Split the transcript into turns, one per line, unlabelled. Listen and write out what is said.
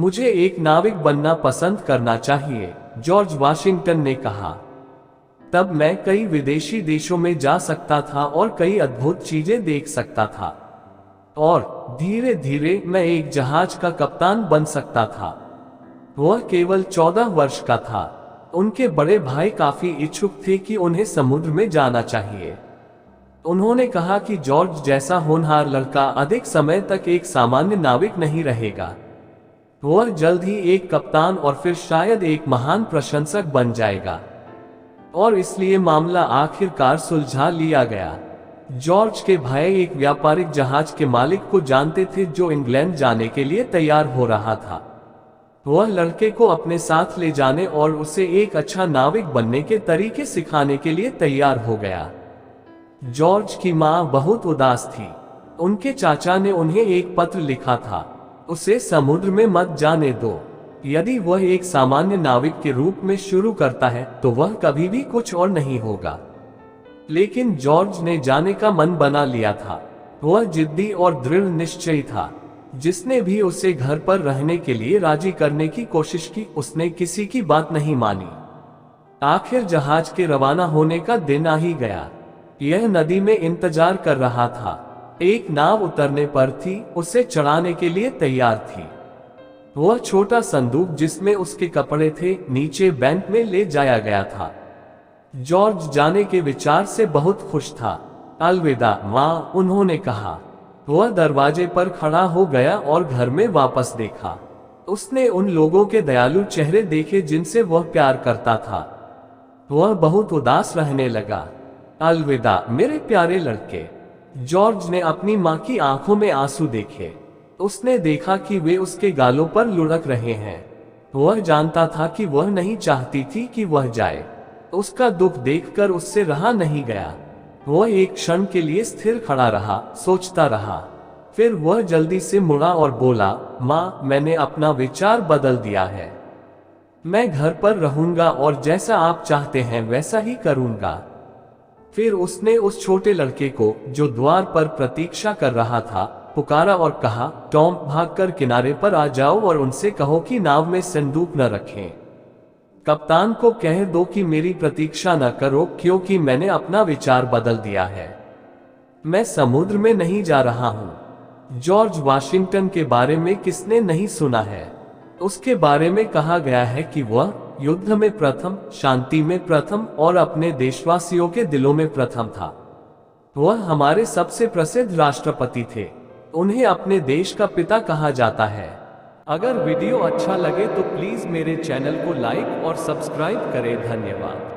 मुझे एक नाविक बनना पसंद करना चाहिए, जॉर्ज वाशिंगटन ने कहा। तब मैं कई विदेशी देशों में जा सकता था और कई अद्भुत चीजें देख सकता था, और धीरे धीरे मैं एक जहाज का कप्तान बन सकता था। वह केवल 14 वर्ष का था। उनके बड़े भाई काफी इच्छुक थे कि उन्हें समुद्र में जाना चाहिए। उन्होंने कहा कि जॉर्ज जैसा होनहार लड़का अधिक समय तक एक सामान्य नाविक नहीं रहेगा। वह जल्द ही एक कप्तान और फिर शायद एक महान प्रशंसक बन जाएगा। और इसलिए मामला आखिरकार सुलझा लिया गया। जॉर्ज के भाई एक व्यापारिक जहाज के मालिक को जानते थे जो इंग्लैंड जाने के लिए तैयार हो रहा था। वह लड़के को अपने साथ ले जाने और उसे एक अच्छा नाविक बनने के तरीके सिखाने के लिए तैयार हो गया। जॉर्ज की मां बहुत उदास थी। उनके चाचा ने उन्हें एक पत्र लिखा था, उसे समुद्र में मत जाने दो। यदि वह एक सामान्य नाविक के रूप में शुरू करता है तो वह कभी भी कुछ और नहीं होगा। लेकिन जॉर्ज ने जाने का मन बना लिया था। वह जिद्दी और दृढ़ निश्चयी था। जिसने भी उसे घर पर रहने के लिए राजी करने की कोशिश की, उसने किसी की बात नहीं मानी। आखिर जहाज के रवाना होने का दिन आ ही गया। यह नदी में इंतजार कर रहा था। एक नाव उतरने पर थी, उसे चढ़ाने के लिए तैयार थी। वह छोटा संदूक जिसमें उसके कपड़े थे, नीचे बैंक में ले जाया गया था। जॉर्ज जाने के विचार से बहुत खुश था। अलविदा मां, उन्होंने कहा। वह दरवाजे पर खड़ा हो गया और घर में वापस देखा। उसने उन लोगों के दयालु चेहरे देखे जिनसे वह प्यार करता था। वह बहुत उदास रहने लगा। अलविदा मेरे प्यारे लड़के। जॉर्ज ने अपनी मां की आंखों में आंसू देखे। उसने देखा कि वे उसके गालों पर लुढ़क रहे हैं। वह जानता था कि वह नहीं चाहती थी कि वह जाए। उसका दुख देखकर उससे रहा नहीं गया। वह एक क्षण के लिए स्थिर खड़ा रहा, सोचता रहा। फिर वह जल्दी से मुड़ा और बोला, मां, मैंने अपना विचार बदल दिया है। मैं घर पर रहूंगा और जैसा आप चाहते हैं वैसा ही करूंगा। फिर उसने उस छोटे लड़के को, जो द्वार पर प्रतीक्षा कर रहा था, पुकारा और कहा, टॉम, भागकर किनारे पर आ जाओ और उनसे कहो कि नाव में संदूक न रखें। कप्तान को कह दो कि मेरी प्रतीक्षा न करो, क्योंकि मैंने अपना विचार बदल दिया है। मैं समुद्र में नहीं जा रहा हूं। जॉर्ज वाशिंगटन के बारे में किसने नहीं सुना है? उसके बारे में कहा गया है कि वह युद्ध में प्रथम, शांति में प्रथम और अपने देशवासियों के दिलों में प्रथम था। वह हमारे सबसे प्रसिद्ध राष्ट्रपति थे। उन्हें अपने देश का पिता कहा जाता है। अगर वीडियो अच्छा लगे तो प्लीज मेरे चैनल को लाइक और सब्सक्राइब करें। धन्यवाद।